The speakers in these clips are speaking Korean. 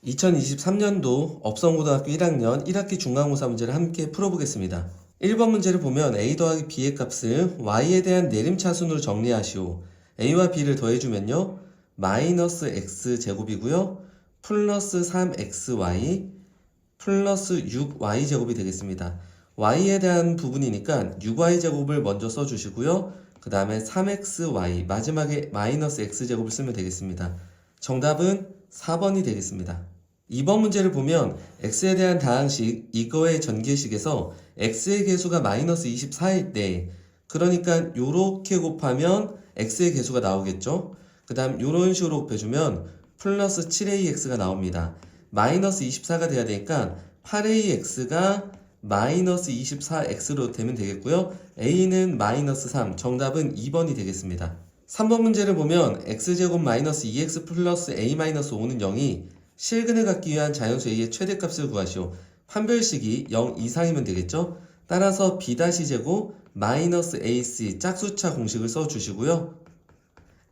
2023년도 업성고등학교 1학년 1학기 중간고사 문제를 함께 풀어보겠습니다. 1번 문제를 보면 a 더하기 b의 값을 y에 대한 내림차순으로 정리하시오. a와 b를 더해주면요. 마이너스 x제곱이고요. 플러스 3xy 플러스 6y제곱이 되겠습니다. y에 대한 부분이니까 6y제곱을 먼저 써주시고요. 그 다음에 3xy 마지막에 마이너스 x제곱을 쓰면 되겠습니다. 정답은 4번이 되겠습니다. 2번 문제를 보면 x에 대한 다항식 이거의 전개식에서 x의 계수가 마이너스 24일 때 그러니까 요렇게 곱하면 x의 계수가 나오겠죠. 그 다음 요런 식으로 곱해주면 플러스 7ax가 나옵니다. 마이너스 24가 돼야 되니까 8ax가 마이너스 24x로 되면 되겠고요. a는 마이너스 3 정답은 2번이 되겠습니다. 3번 문제를 보면 x제곱 마이너스 2x 플러스 a 마이너스 5는 0이 실근을 갖기 위한 자연수 a의 최대값을 구하시오. 판별식이 0 이상이면 되겠죠. 따라서 b-제곱 마이너스 ac 짝수차 공식을 써주시고요.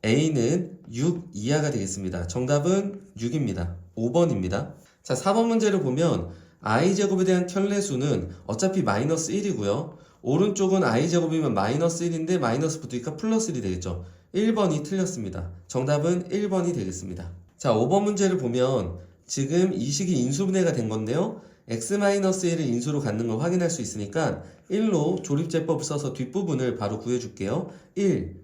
a는 6 이하가 되겠습니다. 정답은 6입니다. 5번입니다. 자, 4번 문제를 보면 i제곱에 대한 켤레수는 어차피 마이너스 1이고요. 오른쪽은 i제곱이면 마이너스 1인데 마이너스 붙으니까 플러스 1이 되겠죠. 1번이 틀렸습니다. 정답은 1번이 되겠습니다. 자, 5번 문제를 보면 지금 이 식이 인수분해가 된 건데요. x-1을 인수로 갖는 걸 확인할 수 있으니까 1로 조립제법을 써서 뒷부분을 바로 구해줄게요. 1,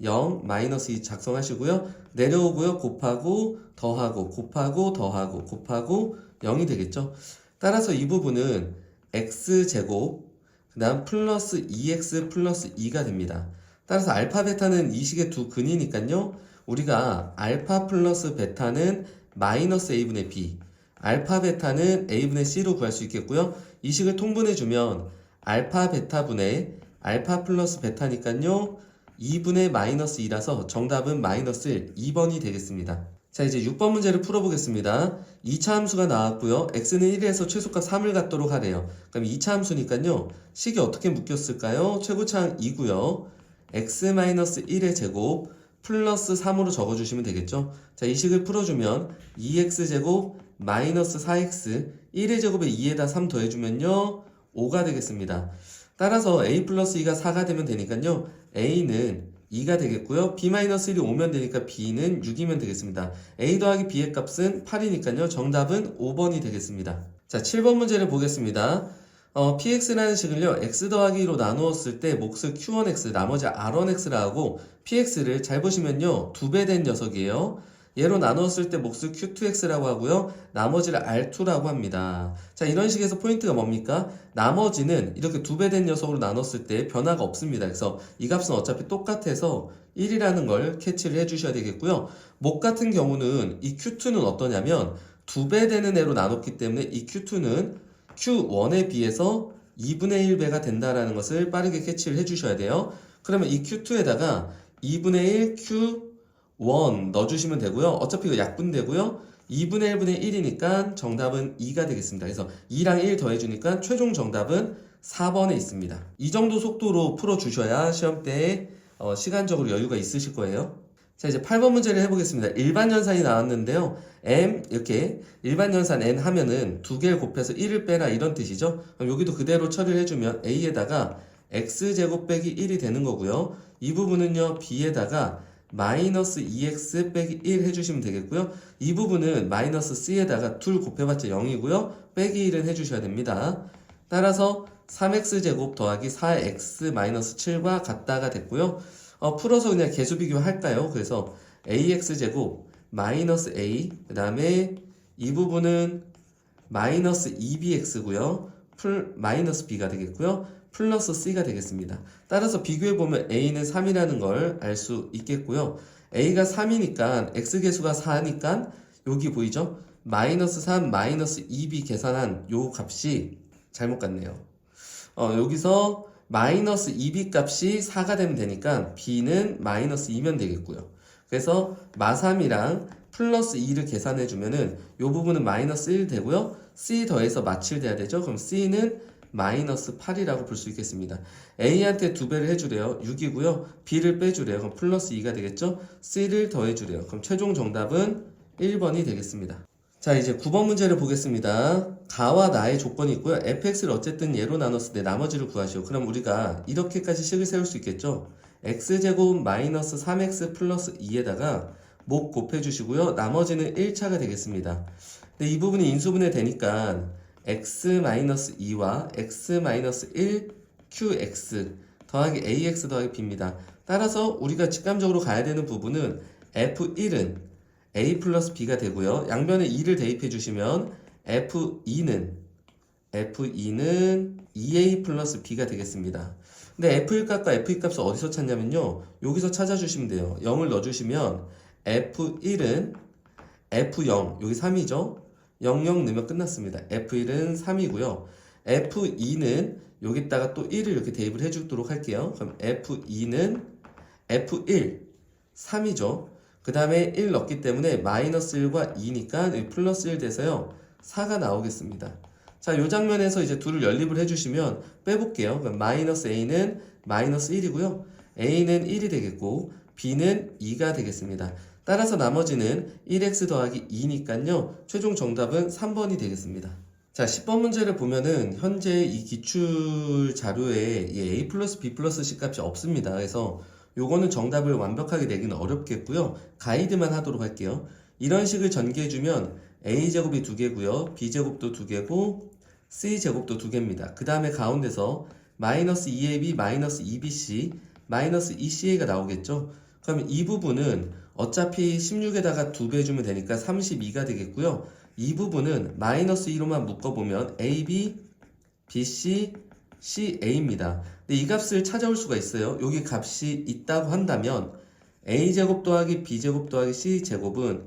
0, 마이너스 2 작성하시고요. 내려오고요. 곱하고 더하고 곱하고 더하고 곱하고 0이 되겠죠. 따라서 이 부분은 x제곱 그 다음 플러스 2x 플러스 2가 됩니다. 따라서 알파 베타는 이 식의 두 근이니까요. 우리가 알파 플러스 베타는 마이너스 a분의 b 알파 베타는 a분의 c로 구할 수 있겠고요. 이 식을 통분해주면 알파 베타분의 알파 플러스 베타니까요. 2분의 마이너스 2라서 정답은 마이너스 1, 2번이 되겠습니다. 자, 이제 6번 문제를 풀어보겠습니다. 2차 함수가 나왔고요. x는 1에서 최소값 3을 갖도록 하래요. 그럼 2차 함수니까요. 식이 어떻게 묶였을까요? 최고차항 2고요. x-1의 제곱 플러스 3으로 적어주시면 되겠죠. 자, 이 식을 풀어주면 2x제곱 마이너스 4x 1의 제곱에 2에다 3 더해주면요. 5가 되겠습니다. 따라서 a 플러스 2가 4가 되면 되니까요. a는 2가 되겠고요. b-1이 오면 되니까 b는 6이면 되겠습니다. a 더하기 b의 값은 8이니까요. 정답은 5번이 되겠습니다. 자, 7번 문제를 보겠습니다. px라는 식을요. x 더하기로 나누었을 때 몫을 q1x 나머지 r1x라 하고 px를 잘 보시면요. 2배 된 녀석이에요. 얘로 나누었을 때 몫을 q2x라고 하고요. 나머지를 r2라고 합니다. 자, 이런 식에서 포인트가 뭡니까? 나머지는 이렇게 2배 된 녀석으로 나눴을 때 변화가 없습니다. 그래서 이 값은 어차피 똑같아서 1이라는 걸 캐치를 해주셔야 되겠고요. 목 같은 경우는 이 q2는 어떠냐면 2배 되는 애로 나눴기 때문에 이 q2는 q1에 비해서 2분의 1배가 된다는 것을 빠르게 캐치를 해주셔야 돼요. 그러면 이 q2에다가 2분의 1 q1 넣어주시면 되고요. 어차피 이거 약분되고요. 2분의 1분의 1이니까 정답은 2가 되겠습니다. 그래서 2랑 1 더해주니까 최종 정답은 4번에 있습니다. 이 정도 속도로 풀어주셔야 시험 때에 시간적으로 여유가 있으실 거예요. 자, 이제 8번 문제를 해보겠습니다. 일반 연산이 나왔는데요. m 이렇게 일반 연산 n 하면은 두 개를 곱해서 1을 빼라 이런 뜻이죠. 그럼 여기도 그대로 처리를 해주면 a에다가 x제곱 빼기 1이 되는 거고요. 이 부분은요. b에다가 마이너스 2x 빼기 1 해주시면 되겠고요. 이 부분은 마이너스 c에다가 둘 곱해봤자 0이고요. 빼기 1은 해주셔야 됩니다. 따라서 3x제곱 더하기 4x 마이너스 7과 같다가 됐고요. 풀어서 그냥 계수 비교할까요? 그래서 ax제곱 마이너스 a 그 다음에 이 부분은 마이너스 2bx고요. 마이너스 b가 되겠고요. 플러스 c가 되겠습니다. 따라서 비교해보면 a는 3이라는 걸 알 수 있겠고요. a가 3이니까 x계수가 4니까 여기 보이죠? 마이너스 3 마이너스 2b 계산한 요 값이 잘못 갔네요. 여기서 마이너스 2b 값이 4가 되면 되니까 b는 마이너스 2면 되겠고요. 그래서 마3이랑 플러스 2를 계산해주면은 요 부분은 마이너스 1 되고요. c 더해서 마7 돼야 되죠. 그럼 c는 마이너스 8이라고 볼 수 있겠습니다. A한테 2배를 해주래요. 6이고요. B를 빼주래요. 그럼 플러스 2가 되겠죠? C를 더해주래요. 그럼 최종 정답은 1번이 되겠습니다. 자, 이제 9번 문제를 보겠습니다. 가와 나의 조건이 있고요. fx를 어쨌든 예로 나눴을 때 나머지를 구하시오. 그럼 우리가 이렇게까지 식을 세울 수 있겠죠? x제곱 마이너스 3x 플러스 2에다가 목 곱해주시고요. 나머지는 1차가 되겠습니다. 근데 이 부분이 인수분해 되니까 x-2와 x-1 qx 더하기 ax 더하기 b입니다. 따라서 우리가 직감적으로 가야 되는 부분은 f1은 a 플러스 b가 되고요. 양변에 2를 대입해 주시면 f2는 2a 플러스 b가 되겠습니다. 근데 f1 값과 f2 값을 어디서 찾냐면요. 여기서 찾아주시면 돼요. 0을 넣어주시면 f1은 f0, 여기 3이죠. 00 넣으면 끝났습니다. f1은 3이고요. f2는 여기다가 또 1을 이렇게 대입을 해주도록 할게요. 그럼 f2는 f1, 3이죠. 그 다음에 1 넣기 때문에 마이너스 1과 2니까 플러스 1 돼서요 4가 나오겠습니다. 자, 이 장면에서 이제 둘을 연립을 해주시면 빼볼게요. 그럼 마이너스 a는 마이너스 1이고요. a는 1이 되겠고 b는 2가 되겠습니다. 따라서 나머지는 1x 더하기 2니까요 최종 정답은 3번이 되겠습니다. 자, 10번 문제를 보면은 현재 이 기출 자료에 이 a 플러스 b 플러스 c 값이 없습니다. 그래서 요거는 정답을 완벽하게 내기는 어렵겠고요. 가이드만 하도록 할게요. 이런 식을 전개해주면 a제곱이 2개고요. b제곱도 2개고 c제곱도 2개입니다. 그 다음에 가운데서 마이너스 2ab 마이너스 2bc 마이너스 2ca가 나오겠죠. 그럼 이 부분은 어차피 16에다가 2배 주면 되니까 32가 되겠고요. 이 부분은 마이너스 2로만 묶어보면 ab, bc, ca입니다. 근데 이 값을 찾아올 수가 있어요. 여기 값이 있다고 한다면 a제곱 더하기 b제곱 더하기 c제곱은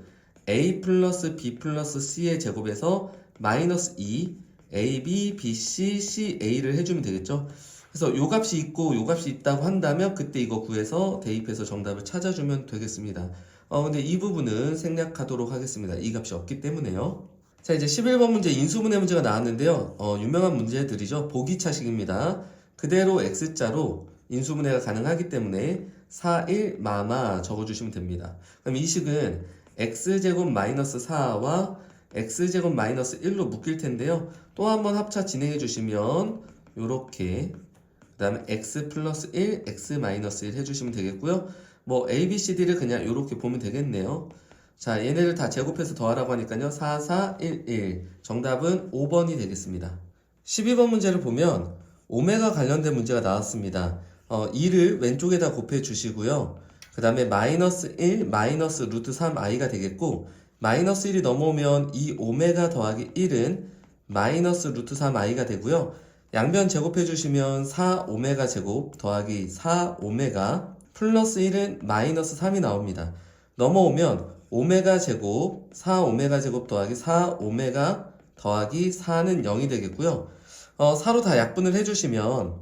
a 플러스 b 플러스 c의 제곱에서 마이너스 2 ab, bc, ca를 해주면 되겠죠. 그래서 요 값이 있고 요 값이 있다고 한다면 그때 이거 구해서 대입해서 정답을 찾아주면 되겠습니다. 근데 이 부분은 생략하도록 하겠습니다. 이 값이 없기 때문에요. 자, 이제 11번 문제 인수분해 문제가 나왔는데요. 유명한 문제들이죠. 보기차식입니다. 그대로 x자로 인수분해가 가능하기 때문에 4, 1, 마마 적어주시면 됩니다. 그럼 이 식은 x제곱 마이너스 4와 x제곱 마이너스 1로 묶일 텐데요. 또 한번 합차 진행해 주시면 요렇게 그 다음에 x 플러스 1, x 마이너스 1 해주시면 되겠고요. 뭐 a, b, c, d를 그냥 요렇게 보면 되겠네요. 자, 얘네를 다 제곱해서 더하라고 하니까요. 4, 4, 1, 1. 정답은 5번이 되겠습니다. 12번 문제를 보면 오메가 관련된 문제가 나왔습니다. 2를 왼쪽에다 곱해 주시고요. 그 다음에 마이너스 1, 마이너스 루트 3i가 되겠고 마이너스 1이 넘어오면 이 오메가 더하기 1은 마이너스 루트 3i가 되고요. 양변 제곱해 주시면 4오메가 제곱 더하기 4오메가 플러스 1은 마이너스 3이 나옵니다. 넘어오면 오메가 제곱 4오메가 제곱 더하기 4오메가 더하기 4는 0이 되겠고요. 4로 다 약분을 해주시면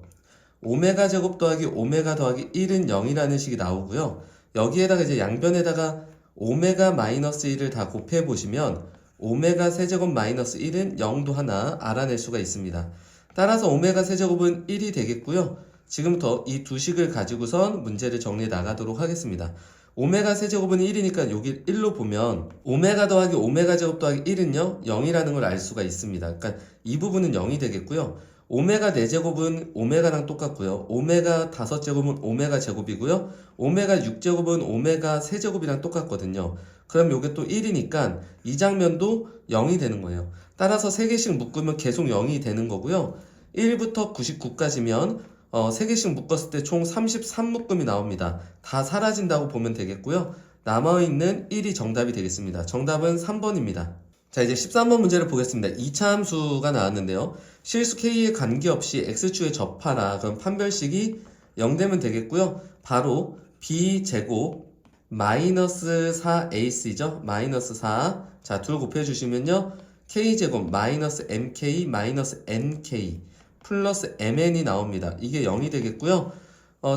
오메가 제곱 더하기 오메가 더하기 1은 0이라는 식이 나오고요. 여기에다가 이제 양변에다가 오메가 마이너스 1을 다 곱해 보시면 오메가 세제곱 마이너스 1은 0도 하나 알아낼 수가 있습니다. 따라서 오메가 세제곱은 1이 되겠고요. 지금부터 이 두 식을 가지고선 문제를 정리해 나가도록 하겠습니다. 오메가 세제곱은 1이니까 여기 1로 보면 오메가 더하기 오메가 제곱 더하기 1은요 0이라는 걸 알 수가 있습니다. 그러니까 이 부분은 0이 되겠고요. 오메가 4제곱은 오메가랑 똑같고요. 오메가 5제곱은 오메가 제곱이고요. 오메가 6제곱은 오메가 세제곱이랑 똑같거든요. 그럼 요게 또 1이니까 이 장면도 0이 되는 거예요. 따라서 3개씩 묶으면 계속 0이 되는 거고요. 1부터 99까지면 3개씩 묶었을 때 총 33묶음이 나옵니다. 다 사라진다고 보면 되겠고요. 남아있는 1이 정답이 되겠습니다. 정답은 3번입니다. 자, 이제 13번 문제를 보겠습니다. 2차 함수가 나왔는데요. 실수 k에 관계없이 x축에 접하라. 그럼 판별식이 0되면 되겠고요. 바로 b제곱 마이너스 4ac죠. 마이너스 4. 자, 둘 곱해주시면요. k제곱 마이너스 mk 마이너스 nk 플러스 mn이 나옵니다. 이게 0이 되겠고요.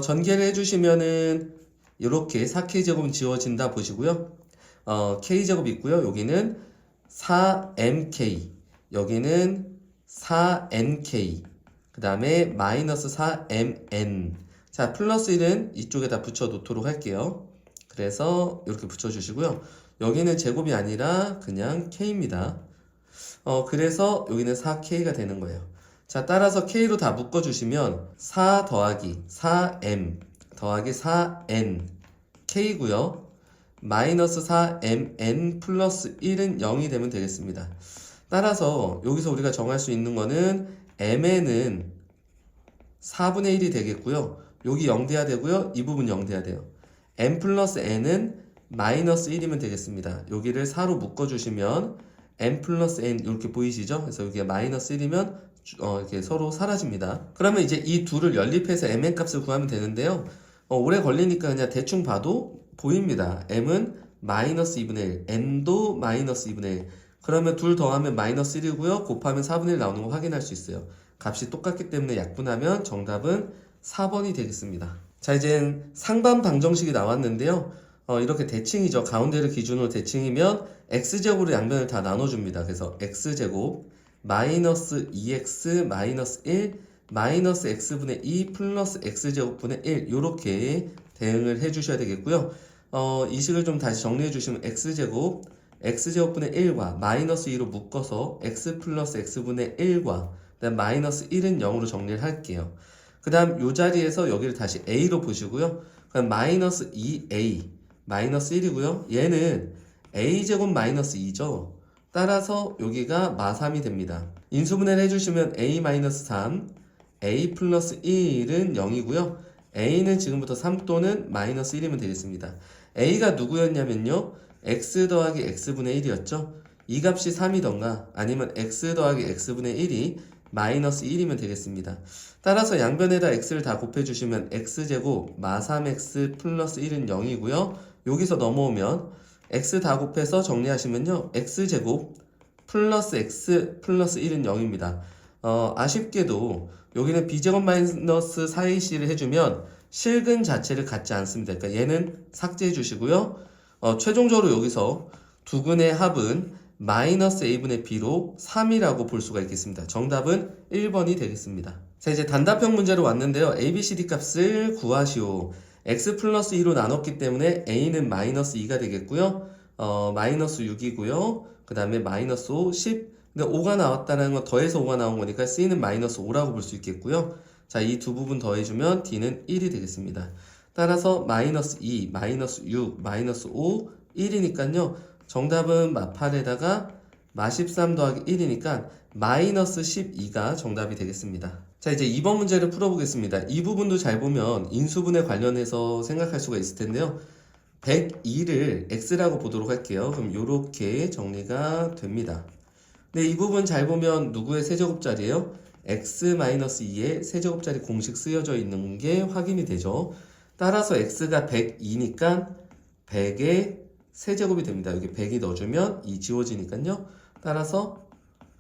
전개를 해주시면은 이렇게 4k제곱은 지워진다 보시고요. k제곱 있고요. 여기는 4mk, 여기는 4nk, 그 다음에 마이너스 4mn. 자, 플러스 1은 이쪽에다 붙여 놓도록 할게요. 그래서 이렇게 붙여주시고요. 여기는 제곱이 아니라 그냥 k입니다. 그래서 여기는 4k가 되는 거예요. 자, 따라서 k로 다 묶어주시면 4 더하기 4m 더하기 4n k고요. 마이너스 4mn 플러스 1은 0이 되면 되겠습니다. 따라서 여기서 우리가 정할 수 있는 거는 mn은 4분의 1이 되겠고요. 여기 0 돼야 되고요. 이 부분 0 돼야 돼요. m 플러스 n은 마이너스 1이면 되겠습니다. 여기를 4로 묶어주시면 m 플러스 n 이렇게 보이시죠? 그래서 여기가 마이너스 1이면 이렇게 서로 사라집니다. 그러면 이제 이 둘을 연립해서 mn 값을 구하면 되는데요. 오래 걸리니까 그냥 대충 봐도 보입니다. m은 마이너스 2분의 1, n도 마이너스 2분의 1. 그러면 둘 더하면 마이너스 1이고요. 곱하면 4분의 1 나오는 거 확인할 수 있어요. 값이 똑같기 때문에 약분하면 정답은 4번이 되겠습니다. 자, 이제 상반 방정식이 나왔는데요. 이렇게 대칭이죠. 가운데를 기준으로 대칭이면 x제곱으로 양변을 다 나눠줍니다. 그래서 x제곱 마이너스 2x 마이너스 1 마이너스 x분의 2 플러스 x제곱분의 1 이렇게 대응을 해주셔야 되겠고요. 이 식을 좀 다시 정리해 주시면 x제곱분의 1과 마이너스 2로 묶어서 x 플러스 x분의 1과 그다음 마이너스 1은 0으로 정리를 할게요. 그 다음 이 자리에서 여기를 다시 a로 보시고요. 그럼 마이너스 2a 마이너스 1이고요. 얘는 a제곱 마이너스 2죠. 따라서 여기가 마3이 됩니다. 인수분해를 해주시면 a 마이너스 3 a 플러스 1은 0이고요. a는 지금부터 3 또는 마이너스 1이면 되겠습니다. a가 누구였냐면요. x 더하기 x분의 1이었죠. 이 값이 3이던가 아니면 x 더하기 x분의 1이 마이너스 1이면 되겠습니다. 따라서 양변에다 x를 다 곱해주시면 x제곱 마3x 플러스 1은 0이고요. 여기서 넘어오면 x 다 곱해서 정리하시면요. x제곱 플러스 x 플러스 1은 0입니다. 아쉽게도 여기는 b제곱 마이너스 4ac를 해주면 실근 자체를 갖지 않습니다. 그러니까 얘는 삭제해 주시고요. 최종적으로 여기서 두근의 합은 마이너스 a분의 b로 3이라고 볼 수가 있겠습니다. 정답은 1번이 되겠습니다. 자, 이제 단답형 문제로 왔는데요. a, b, c, d 값을 구하시오. x 플러스 2로 나눴기 때문에 a는 마이너스 2가 되겠고요. 마이너스 6이고요. 그 다음에 마이너스 5, 10. 근데 5가 나왔다는 건 더해서 5가 나온 거니까 c는 마이너스 5라고 볼 수 있겠고요. 자, 이 두 부분 더해주면 d는 1이 되겠습니다. 따라서 마이너스 2, 마이너스 6, 마이너스 5, 1이니까요. 정답은 마8에다가 마13 더하기 1이니까 마이너스 12가 정답이 되겠습니다. 자, 이제 2번 문제를 풀어보겠습니다. 이 부분도 잘 보면 인수분해 관련해서 생각할 수가 있을 텐데요. 102를 x라고 보도록 할게요. 그럼 이렇게 정리가 됩니다. 근데 이 부분 잘 보면 누구의 세제곱자리예요? x-2의 세제곱자리 공식 쓰여져 있는 게 확인이 되죠. 따라서 x가 102니까 100의 세제곱이 됩니다. 여기 100이 넣어주면 2 지워지니까요. 따라서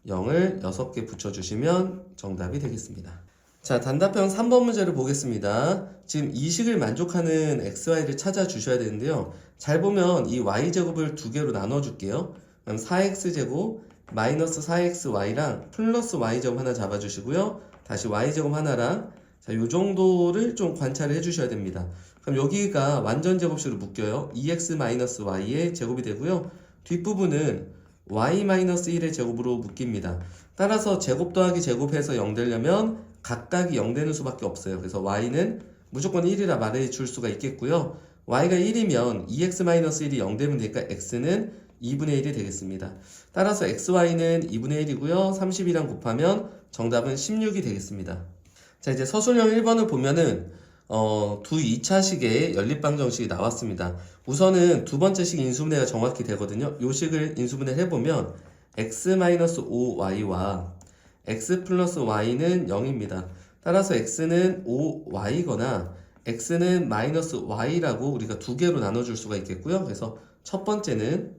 0을 6개 붙여주시면 정답이 되겠습니다. 자, 단답형 3번 문제를 보겠습니다. 지금 이 식을 만족하는 xy를 찾아주셔야 되는데요. 잘 보면 이 y제곱을 두 개로 나눠줄게요. 그럼 4x제곱 마이너스 4xy랑 플러스 y제곱 하나 잡아주시고요. 다시 y제곱 하나랑 자, 요 정도를 좀 관찰을 해주셔야 됩니다. 그럼 여기가 완전 제곱식으로 묶여요. 2x-y의 제곱이 되고요. 뒷부분은 y-1의 제곱으로 묶입니다. 따라서 제곱 더하기 제곱해서 0 되려면 각각이 0 되는 수밖에 없어요. 그래서 y는 무조건 1이라 말해줄 수가 있겠고요. y가 1이면 2x-1이 0 되면 되니까 x는 2분의 1이 되겠습니다. 따라서 xy는 2분의 1이고요. 30이랑 곱하면 정답은 16이 되겠습니다. 자, 이제 서술형 1번을 보면은 두 2차식의 연립방정식이 나왔습니다. 우선은 두 번째 식 인수분해가 정확히 되거든요. 요 식을 인수분해를 해보면 x-5y와 x 플러스 y는 0입니다. 따라서 x는 5y거나 x는 마이너스 y라고 우리가 두 개로 나눠줄 수가 있겠고요. 그래서 첫 번째는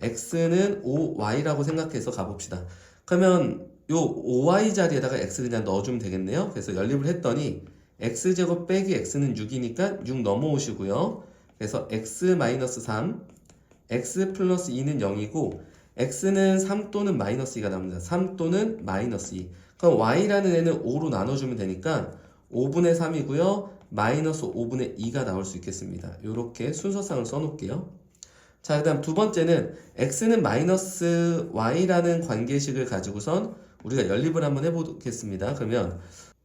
x는 5y라고 생각해서 가봅시다. 그러면 요 5y 자리에다가 x 그냥 넣어주면 되겠네요. 그래서 연립을 했더니 x제곱 빼기 x는 6이니까 6 넘어오시고요. 그래서 x-3, x 플러스 2는 0이고 x는 3 또는 마이너스 2가 나옵니다. 3 또는 마이너스 2. 그럼 y라는 애는 5로 나눠주면 되니까 5분의 3이고요. 마이너스 5분의 2가 나올 수 있겠습니다. 이렇게 순서상을 써놓을게요. 자, 그 다음 두 번째는 x는 마이너스 y라는 관계식을 가지고선 우리가 연립을 한번 해보겠습니다. 그러면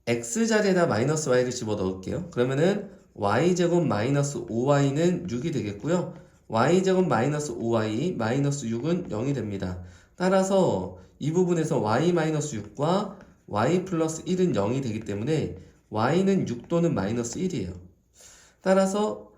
x 자리에다 마이너스 y를 집어 넣을게요. 그러면은 y제곱 마이너스 5y는 6이 되겠고요. y제곱 마이너스 5y 마이너스 6은 0이 됩니다. 따라서 이 부분에서 y 마이너스 6과 y 플러스 1은 0이 되기 때문에 y는 6 또는 마이너스 1이에요. 따라서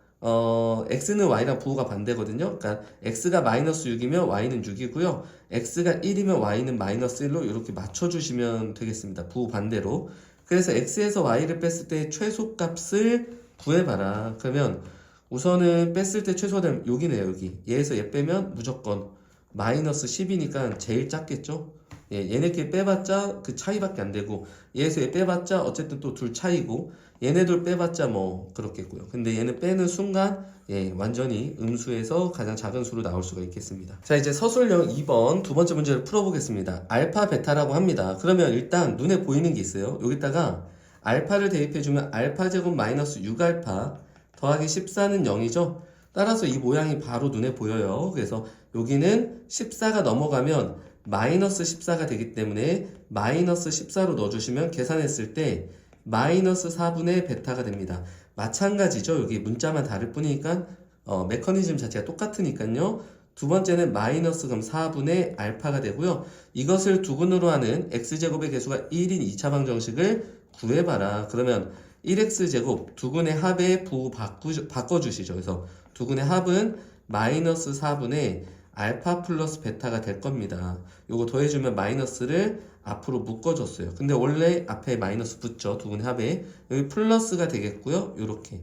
x는 y랑 부호가 반대거든요. 그러니까 x가 마이너스 6이면 y는 6이고요. x가 1이면 y는 마이너스 1로 이렇게 맞춰주시면 되겠습니다. 부호 반대로. 그래서 x에서 y를 뺐을 때 최소값을 구해봐라. 그러면 우선은 뺐을 때 최소되면 여기네요. 여기. 얘에서 얘 빼면 무조건 마이너스 10이니까 제일 작겠죠. 예, 얘네끼리 빼봤자 그 차이밖에 안 되고 얘에서 얘 빼봤자 어쨌든 또 둘 차이고 얘네들 빼봤자 뭐 그렇겠고요. 근데 얘는 빼는 순간 예, 완전히 음수에서 가장 작은 수로 나올 수가 있겠습니다. 자, 이제 서술형 2번 두 번째 문제를 풀어보겠습니다. 알파 베타라고 합니다. 그러면 일단 눈에 보이는 게 있어요. 여기다가 알파를 대입해주면 알파 제곱 마이너스 6알파 더하기 14는 0이죠. 따라서 이 모양이 바로 눈에 보여요. 그래서 여기는 14가 넘어가면 마이너스 14가 되기 때문에 마이너스 14로 넣어주시면 계산했을 때 마이너스 4분의 베타가 됩니다. 마찬가지죠. 여기 문자만 다를 뿐이니까 메커니즘 자체가 똑같으니까요. 두 번째는 마이너스 그럼 4분의 알파가 되고요. 이것을 두근으로 하는 x제곱의 개수가 1인 2차 방정식을 구해봐라. 그러면 1x제곱 두근의 합의 부호 바꿔주시죠. 그래서 두근의 합은 마이너스 4분의 알파 플러스 베타가 될 겁니다. 요거 더해주면 마이너스를 앞으로 묶어줬어요. 근데 원래 앞에 마이너스 붙죠. 두근의 합에. 여기 플러스가 되겠고요. 요렇게.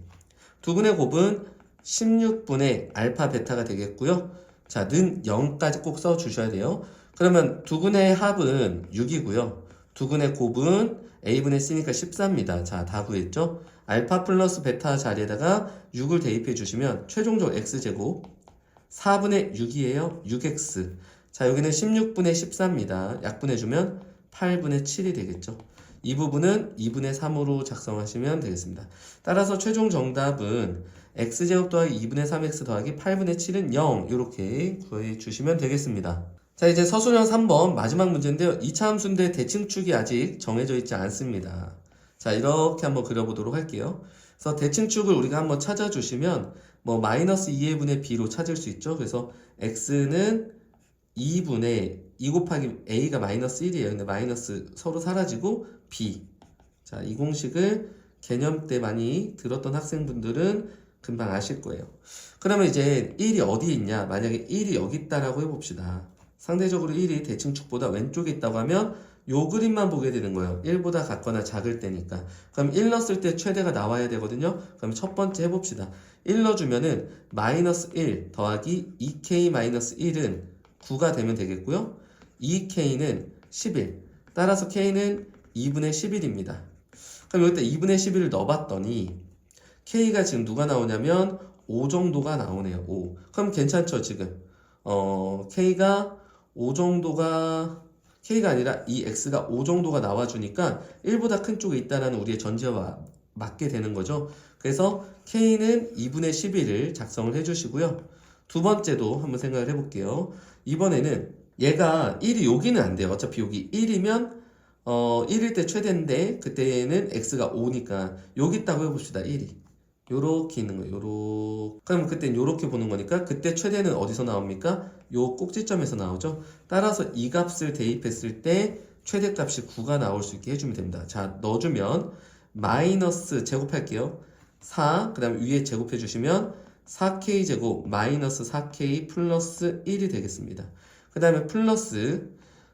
두근의 곱은 16분의 알파 베타가 되겠고요. 자, 는 0까지 꼭 써주셔야 돼요. 그러면 두근의 합은 6이고요. 두근의 곱은 a분의 c니까 14입니다. 자, 다 구했죠? 알파 플러스 베타 자리에다가 6을 대입해 주시면 최종적으로 x제곱 4분의 6이에요. 6x. 자, 여기는 16분의 14입니다. 약분해주면 8분의 7이 되겠죠. 이 부분은 2분의 3으로 작성하시면 되겠습니다. 따라서 최종 정답은 x제곱 더하기 2분의 3x 더하기 8분의 7은 0 이렇게 구해주시면 되겠습니다. 자, 이제 서술형 3번 마지막 문제인데요. 2차 함수인데 대칭축이 아직 정해져 있지 않습니다. 자, 이렇게 한번 그려보도록 할게요. 그래서 대칭축을 우리가 한번 찾아주시면 뭐 마이너스 2의 분의 b로 찾을 수 있죠. 그래서 x는 2분의 2 곱하기 a가 마이너스 1이에요. 근데 마이너스 서로 사라지고 b. 자, 이 공식을 개념 때 많이 들었던 학생분들은 금방 아실 거예요. 그러면 이제 1이 어디에 있냐? 만약에 1이 여기 있다라고 해봅시다. 상대적으로 1이 대칭축보다 왼쪽에 있다고 하면 요 그림만 보게 되는 거예요. 1보다 같거나 작을 때니까. 그럼 1 넣었을 때 최대가 나와야 되거든요. 그럼 첫 번째 해봅시다. 1 넣어주면은 마이너스 1 더하기 2k 마이너스 1은 9가 되면 되겠고요. 2k는 11. 따라서 k는 2분의 11입니다. 그럼 여기다 2분의 11을 넣어봤더니 k가 지금 누가 나오냐면 5 정도가 나오네요. 5. 그럼 괜찮죠, 지금? k가 5 정도가 k가 아니라 이 x가 5 정도가 나와주니까 1보다 큰 쪽에 있다는 우리의 전제와 맞게 되는 거죠. 그래서 k는 2분의 11을 작성을 해주시고요. 두 번째도 한번 생각을 해볼게요. 이번에는 얘가 1이 여기는 안 돼요. 어차피 여기 1이면 1일 때 최대인데 그때는 x가 5니까 여기 있다고 해봅시다. 1이 요렇게 있는 거예요. 요렇게. 그럼 그땐 요렇게 보는 거니까 그때 최대는 어디서 나옵니까? 요 꼭지점에서 나오죠. 따라서 이 값을 대입했을 때 최대값이 9가 나올 수 있게 해주면 됩니다. 자, 넣어주면 마이너스 제곱할게요. 4, 그 다음 위에 제곱해 주시면 4k 제곱 마이너스 4k 플러스 1이 되겠습니다. 그 다음에 플러스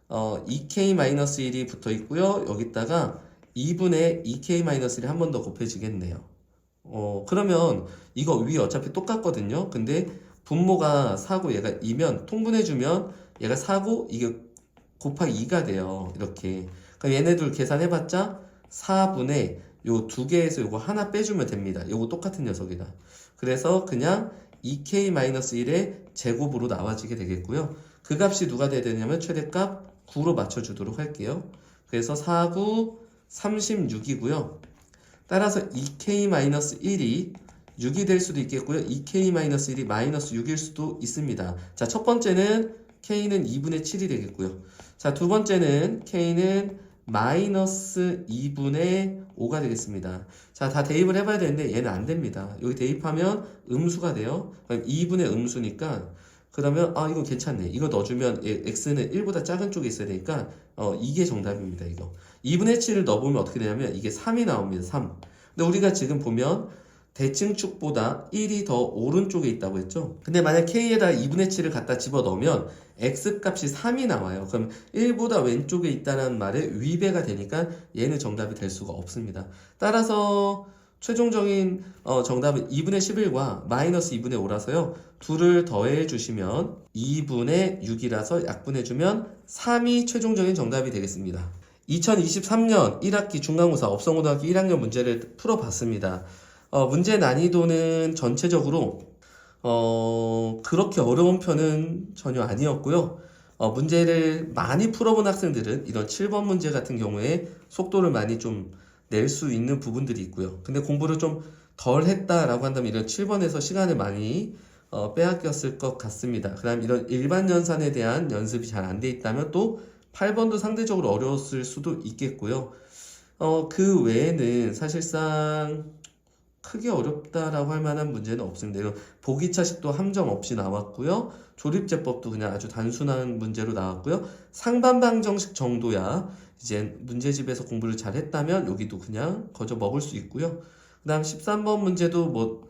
2k 마이너스 1이 붙어 있고요. 여기다가 2분의 2k 마이너스 1이 한 번 더 곱해지겠네요. 그러면 이거 위에 어차피 똑같거든요. 근데 분모가 4고 얘가 2면 통분해주면 얘가 4고 이게 곱하기 2가 돼요. 이렇게. 그럼 얘네들 계산해봤자 4분의 요 두 개에서 요거 하나 빼주면 됩니다. 요거 똑같은 녀석이다. 그래서 그냥 2k-1의 제곱으로 나와지게 되겠고요. 그 값이 누가 돼야 되냐면 최대값 9로 맞춰주도록 할게요. 그래서 4, 9, 36이고요. 따라서 2k-1이 6이 될 수도 있겠고요. 2k-1이 마이너스 6일 수도 있습니다. 자, 첫 번째는 k는 2분의 7이 되겠고요. 자, 두 번째는 k는 마이너스 2분의 5가 되겠습니다. 자, 다 대입을 해봐야 되는데 얘는 안 됩니다. 여기 대입하면 음수가 돼요. 그럼 2분의 음수니까 그러면 이거 괜찮네. 이거 넣어주면 x는 1보다 작은 쪽에 있어야 되니까 이게 정답입니다. 이거 2분의 7을 넣어보면 어떻게 되냐면 이게 3이 나옵니다. 3. 근데 우리가 지금 보면 대칭축보다 1이 더 오른쪽에 있다고 했죠. 근데 만약 k에다 2분의 7을 갖다 집어넣으면 x값이 3이 나와요. 그럼 1보다 왼쪽에 있다는 말의 위배가 되니까 얘는 정답이 될 수가 없습니다. 따라서 최종적인 정답은 2분의 11과 마이너스 2분의 5라서요. 둘을 더해 주시면 2분의 6이라서 약분해주면 3이 최종적인 정답이 되겠습니다. 2023년 1학기 중간고사 업성고등학교 1학년 문제를 풀어봤습니다. 문제 난이도는 전체적으로 그렇게 어려운 편은 전혀 아니었고요. 문제를 많이 풀어본 학생들은 이런 7번 문제 같은 경우에 속도를 많이 좀 낼 수 있는 부분들이 있고요. 근데 공부를 좀 덜 했다라고 한다면 이런 7번에서 시간을 많이 빼앗겼을 것 같습니다. 그다음 이런 일반 연산에 대한 연습이 잘 안 돼 있다면 또 8번도 상대적으로 어려웠을 수도 있겠고요. 그 외에는 사실상 크게 어렵다라고 할 만한 문제는 없습니다. 이런 보기차식도 함정 없이 나왔고요. 조립제법도 그냥 아주 단순한 문제로 나왔고요. 상반방정식 정도야 이제 문제집에서 공부를 잘 했다면 여기도 그냥 거저 먹을 수 있고요. 그 다음 13번 문제도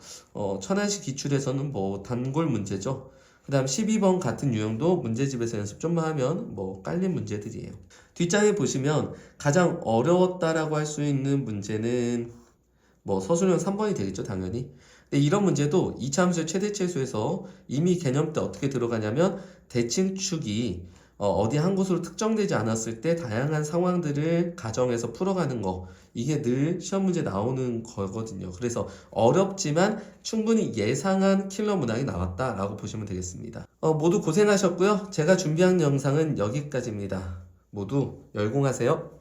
천안시 기출에서는 단골 문제죠. 그 다음 12번 같은 유형도 문제집에서 연습 좀만 하면 깔린 문제들이에요. 뒷장에 보시면 가장 어려웠다라고 할 수 있는 문제는 서술형 3번이 되겠죠, 당연히. 근데 이런 문제도 2차 함수의 최대치수에서 이미 개념 때 어떻게 들어가냐면 대칭축이 어디 한 곳으로 특정되지 않았을 때 다양한 상황들을 가정해서 풀어가는 거, 이게 늘 시험 문제 나오는 거거든요. 그래서 어렵지만 충분히 예상한 킬러 문항이 나왔다라고 보시면 되겠습니다. 모두 고생하셨고요. 제가 준비한 영상은 여기까지입니다. 모두 열공하세요.